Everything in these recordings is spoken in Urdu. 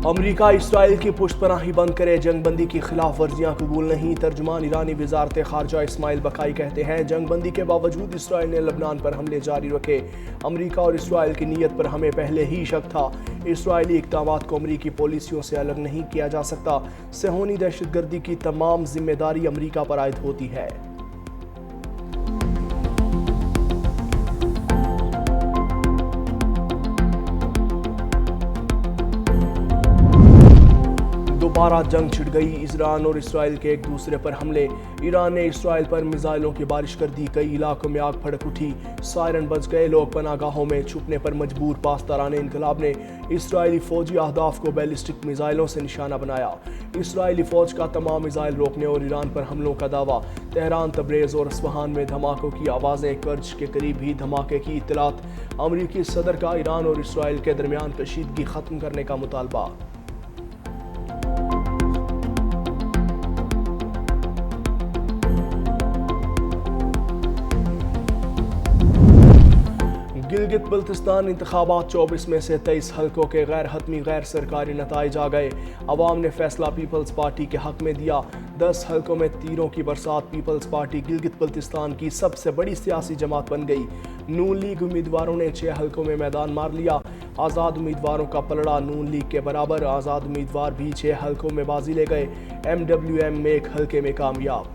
امریکہ اسرائیل کی پشت پناہی بند کرے، جنگ بندی کی خلاف ورزیاں قبول نہیں۔ ترجمان ایرانی وزارت خارجہ اسماعیل بقائی کہتے ہیں جنگ بندی کے باوجود اسرائیل نے لبنان پر حملے جاری رکھے۔ امریکہ اور اسرائیل کی نیت پر ہمیں پہلے ہی شک تھا۔ اسرائیلی اقدامات کو امریکی پالیسیوں سے الگ نہیں کیا جا سکتا۔ صہیونی دہشت گردی کی تمام ذمہ داری امریکہ پر عائد ہوتی ہے۔ دوبارہ جنگ چھڑ گئی، ایران اور اسرائیل کے ایک دوسرے پر حملے۔ ایران نے اسرائیل پر میزائلوں کی بارش کر دی، کئی علاقوں میں آگ بھڑک اٹھی، سائرن بج گئے، لوگ پناہ گاہوں میں چھپنے پر مجبور۔ پاسداران انقلاب نے اسرائیلی فوجی اہداف کو بیلسٹک میزائلوں سے نشانہ بنایا۔ اسرائیلی فوج کا تمام میزائل روکنے اور ایران پر حملوں کا دعویٰ۔ تہران، تبریز اور اصفہان میں دھماکوں کی آوازیں، کرج کے قریب بھی دھماکے کی اطلاعات۔ امریکی صدر کا ایران اور اسرائیل کے درمیان کشیدگی ختم کرنے کا مطالبہ۔ گلگت بلتستان انتخابات 24 میں سے 23 حلقوں کے غیر حتمی غیر سرکاری نتائج آ گئے۔ عوام نے فیصلہ پیپلز پارٹی کے حق میں دیا۔ 10 حلقوں میں تیروں کی برسات۔ پیپلز پارٹی گلگت بلتستان کی سب سے بڑی سیاسی جماعت بن گئی۔ نون لیگ امیدواروں نے 6 حلقوں میں میدان مار لیا۔ آزاد امیدواروں کا پلڑا نون لیگ کے برابر، آزاد امیدوار بھی 6 حلقوں میں بازی لے گئے۔ MWM 1 حلقے میں کامیاب۔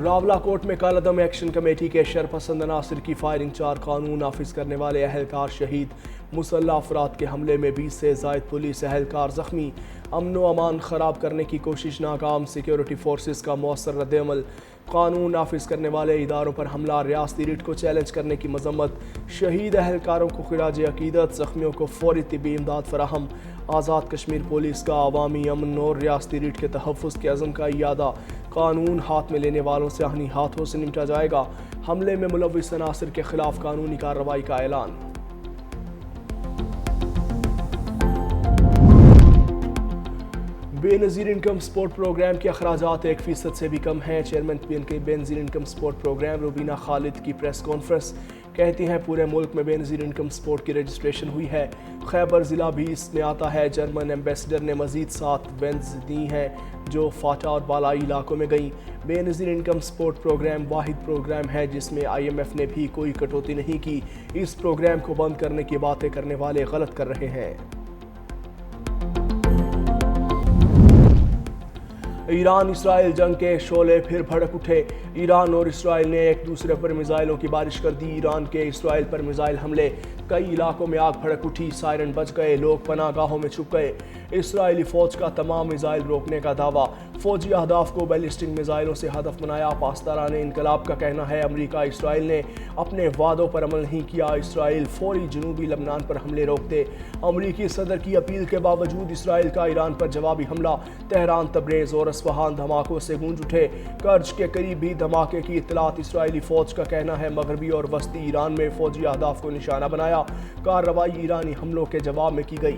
راولاکوٹ میں کالعدم ایکشن کمیٹی کے شرپسند عناصر کی فائرنگ، 4 قانون نافذ کرنے والے اہلکار شہید۔ مسلح افراد کے حملے میں 20 سے زائد پولیس اہلکار زخمی۔ امن و امان خراب کرنے کی کوشش ناکام، سیکیورٹی فورسز کا مؤثر رد عمل۔ قانون نافذ کرنے والے اداروں پر حملہ، ریاستی ریٹ کو چیلنج کرنے کی مذمت۔ شہید اہلکاروں کو خراج عقیدت، زخمیوں کو فوری طبی امداد فراہم۔ آزاد کشمیر پولیس کا عوامی امن اور ریاستی ریٹ کے تحفظ کے عزم کا اعادہ۔ قانون ہاتھ میں لینے والوں سے آہنی ہاتھوں سے نمٹا جائے گا۔ حملے میں ملوث عناصر کے خلاف قانونی کارروائی کا اعلان۔ بے نظیر انکم سپورٹ پروگرام کے اخراجات 1% سے بھی کم ہیں۔ چیئرمین بے نظیر انکم سپورٹ پروگرام روبینہ خالد کی پریس کانفرنس۔ کہتی ہیں پورے ملک میں بے نظیر انکم سپورٹ کی رجسٹریشن ہوئی ہے، خیبر ضلع بھی اس میں آتا ہے۔ جرمن ایمبیسڈر نے مزید 7 وینز دی ہیں جو فاٹا اور بالائی علاقوں میں گئیں۔ بے نظیر انکم سپورٹ پروگرام واحد پروگرام ہے جس میں IMF نے بھی کوئی کٹوتی نہیں کی۔ اس پروگرام کو بند کرنے کی باتیں کرنے والے غلط کر رہے ہیں۔ ایران اسرائیل جنگ کے شعلے پھر بھڑک اٹھے۔ ایران اور اسرائیل نے ایک دوسرے پر میزائلوں کی بارش کر دی۔ ایران کے اسرائیل پر میزائل حملے، کئی علاقوں میں آگ بھڑک اٹھی، سائرن بج گئے، لوگ پناہ گاہوں میں چھپ گئے۔ اسرائیلی فوج کا تمام میزائل روکنے کا دعویٰ، فوجی اہداف کو بیلسٹک میزائلوں سے ہدف بنایا۔ پاسداران انقلاب کا کہنا ہے امریکہ اسرائیل نے اپنے وعدوں پر عمل نہیں کیا، اسرائیل فوری جنوبی لبنان پر حملے روک دے۔ امریکی صدر کی اپیل کے باوجود اسرائیل کا ایران پر جوابی حملہ، تہران، تبریز اور اصفہان دھماکوں سے گونج اٹھے، کرج کے قریب بھی دھماکے کی اطلاعات۔ اسرائیلی فوج کا کہنا ہے مغربی اور وسطی ایران میں فوجی اہداف کو نشانہ بنایا، کارروائی ایرانی حملوں کے جواب میں کی گئی۔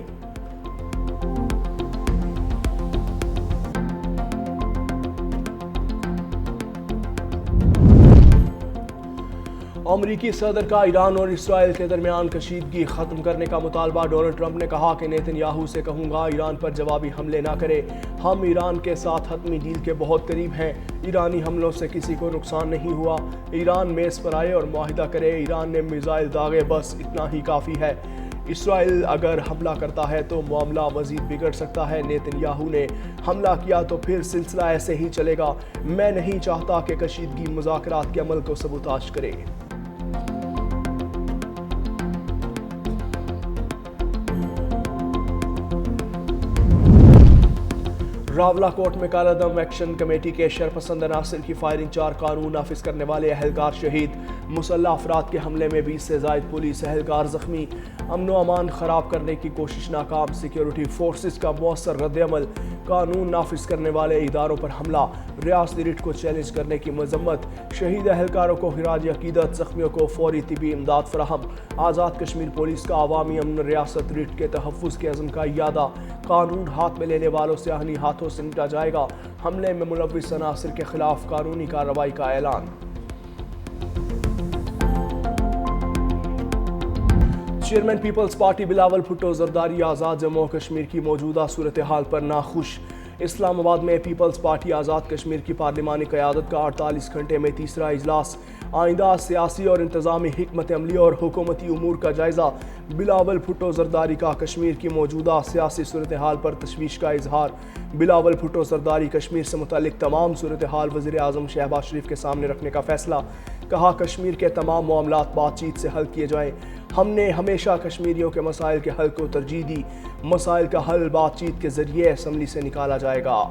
امریکی صدر کا ایران اور اسرائیل کے درمیان کشیدگی ختم کرنے کا مطالبہ۔ ڈونلڈ ٹرمپ نے کہا کہ نیتن یاہو سے کہوں گا ایران پر جوابی حملے نہ کرے، ہم ایران کے ساتھ حتمی ڈیل کے بہت قریب ہیں، ایرانی حملوں سے کسی کو نقصان نہیں ہوا، ایران میز پر آئے اور معاہدہ کرے، ایران نے میزائل داغے، بس اتنا ہی کافی ہے، اسرائیل اگر حملہ کرتا ہے تو معاملہ مزید بگڑ سکتا ہے، نیتن یاہو نے حملہ کیا تو پھر سلسلہ ایسے ہی چلے گا، میں نہیں چاہتا کہ کشیدگی مذاکرات کے عمل کو سبوتاژ کرے۔ راولاکوٹ میں کالعدم ایکشن کمیٹی کے شرپسند عناصر کی فائرنگ، 4 قانون نافذ کرنے والے اہلکار شہید۔ مسلح افراد کے حملے میں 20 سے زائد پولیس اہلکار زخمی۔ امن و امان خراب کرنے کی کوشش ناکام، سیکیورٹی فورسز کا مؤثر رد عمل۔ قانون نافذ کرنے والے اداروں پر حملہ، ریاستی ریٹ کو چیلنج کرنے کی مذمت۔ شہید اہلکاروں کو خراج عقیدت، زخمیوں کو فوری طبی امداد فراہم۔ آزاد کشمیر پولیس کا عوامی امن ریاست ریٹ کے تحفظ کے عزم کا اعادہ۔ قانون ہاتھ میں لینے والوں سے آہنی ہاتھوں سے نمٹا جائے گا۔ حملے میں ملوث عناصر کے خلاف قانونی کارروائی کا اعلان۔ چیئرمین پیپلز پارٹی بلاول بھٹو زرداری آزاد جموں کشمیر کی موجودہ صورتحال پر ناخوش۔ اسلام آباد میں پیپلز پارٹی آزاد کشمیر کی پارلیمانی قیادت کا 48 گھنٹے میں تیسرا اجلاس۔ آئندہ سیاسی اور انتظامی حکمت عملی اور حکومتی امور کا جائزہ۔ بلاول بھٹو زرداری کا کشمیر کی موجودہ سیاسی صورتحال پر تشویش کا اظہار۔ بلاول بھٹو زرداری کشمیر سے متعلق تمام صورتحال وزیر اعظم شہباز شریف کے سامنے رکھنے کا فیصلہ۔ کہا کشمیر کے تمام معاملات بات چیت سے حل کیے جائیں۔ ہم نے ہمیشہ کشمیریوں کے مسائل کے حل کو ترجیح دی۔ مسائل کا حل بات چیت کے ذریعے اسمبلی سے نکالا جائے گا۔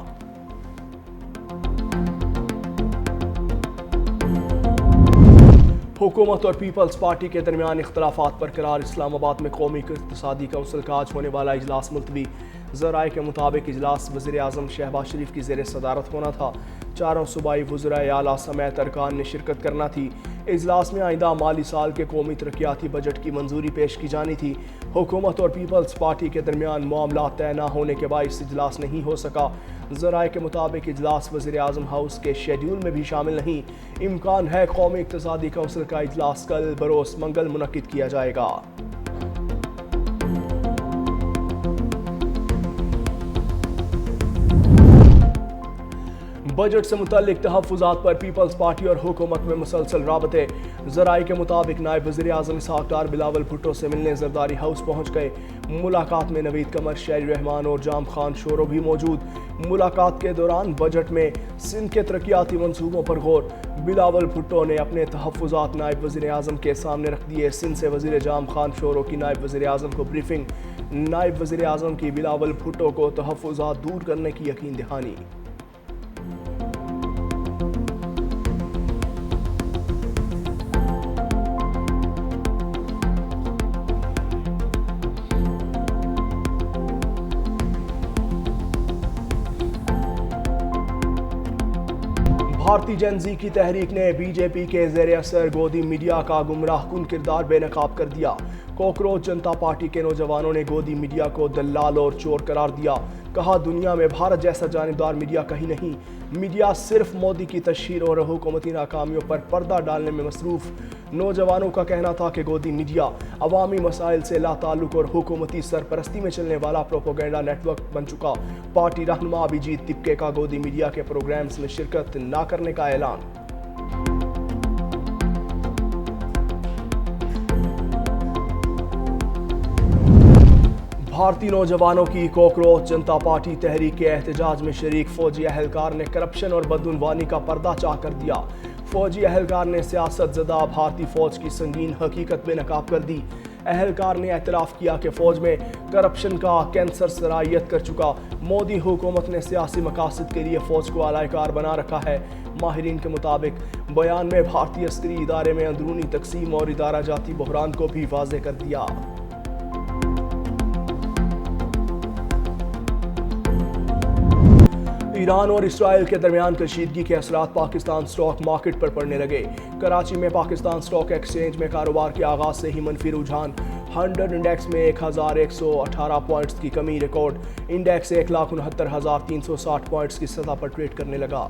حکومت اور پیپلز پارٹی کے درمیان اختلافات برقرار۔ اسلام آباد میں قومی اقتصادی کونسل کا آج ہونے والا اجلاس ملتوی۔ ذرائع کے مطابق اجلاس وزیر اعظم شہباز شریف کی زیر صدارت ہونا تھا۔ چاروں صوبائی وزرائے اعلیٰ سمیت ارکان نے شرکت کرنا تھی۔ اجلاس میں آئندہ مالی سال کے قومی ترقیاتی بجٹ کی منظوری پیش کی جانی تھی۔ حکومت اور پیپلز پارٹی کے درمیان معاملات طے نہ ہونے کے باعث اجلاس نہیں ہو سکا۔ ذرائع کے مطابق اجلاس وزیر اعظم ہاؤس کے شیڈیول میں بھی شامل نہیں۔ امکان ہے قومی اقتصادی کونسل کا اجلاس کل بروز منگل منعقد کیا جائے گا۔ بجٹ سے متعلق تحفظات پر پیپلز پارٹی اور حکومت میں مسلسل رابطے۔ ذرائع کے مطابق نائب وزیر اعظم اسحاق ڈار بلاول بھٹو سے ملنے زرداری ہاؤس پہنچ گئے۔ ملاقات میں نوید قمر، شہری رحمان اور جام خان شورو بھی موجود۔ ملاقات کے دوران بجٹ میں سندھ کے ترقیاتی منصوبوں پر غور۔ بلاول بھٹو نے اپنے تحفظات نائب وزیر اعظم کے سامنے رکھ دیے۔ سندھ سے وزیر جام خان شورو کی نائب وزیر اعظم کو بریفنگ۔ نائب وزیر اعظم کی بلاول بھٹو کو تحفظات دور کرنے کی یقین دہانی۔ بھارتی جن زی کی تحریک نے بی جے پی کے زیر اثر گودی میڈیا کا گمراہ کن کردار بے نقاب کر دیا۔ کوکروچ جنتا پارٹی کے نوجوانوں نے گودی میڈیا کو دلال اور چور قرار دیا۔ کہا دنیا میں بھارت جیسا جانبدار میڈیا کہیں نہیں۔ میڈیا صرف مودی کی تشہیر اور حکومتی ناکامیوں پر پردہ ڈالنے میں مصروف۔ نوجوانوں کا کہنا تھا کہ گودی میڈیا عوامی مسائل سے لا تعلق اور حکومتی سرپرستی میں چلنے والا پروپیگنڈا نیٹ ورک بن چکا۔ پارٹی رہنما ابھیجیت تپکے کا گودی میڈیا کے پروگرامز میں شرکت نہ کرنے کا اعلان۔ بھارتی نوجوانوں کی کوکروچ جنتا پارٹی تحریک کے احتجاج میں شریک فوجی اہلکار نے کرپشن اور بدعنوانی کا پردہ چاک کر دیا۔ فوجی اہلکار نے سیاست زدہ بھارتی فوج کی سنگین حقیقت بے نقاب کر دی۔ اہلکار نے اعتراف کیا کہ فوج میں کرپشن کا کینسر سرایت کر چکا۔ مودی حکومت نے سیاسی مقاصد کے لیے فوج کو اعلی کار بنا رکھا ہے۔ ماہرین کے مطابق بیان میں بھارتی عسکری ادارے میں اندرونی تقسیم اور ادارہ جاتی بحران کو بھی واضح کر دیا۔ ایران اور اسرائیل کے درمیان کشیدگی کے اثرات پاکستان سٹاک مارکیٹ پر پڑنے لگے۔ کراچی میں پاکستان سٹاک ایکسچینج میں کاروبار کے آغاز سے ہی منفی رجحان۔ 100 انڈیکس میں 1118 پوائنٹس کی کمی ریکارڈ۔ انڈیکس 1,69,360 پوائنٹس کی سطح پر ٹریڈ کرنے لگا۔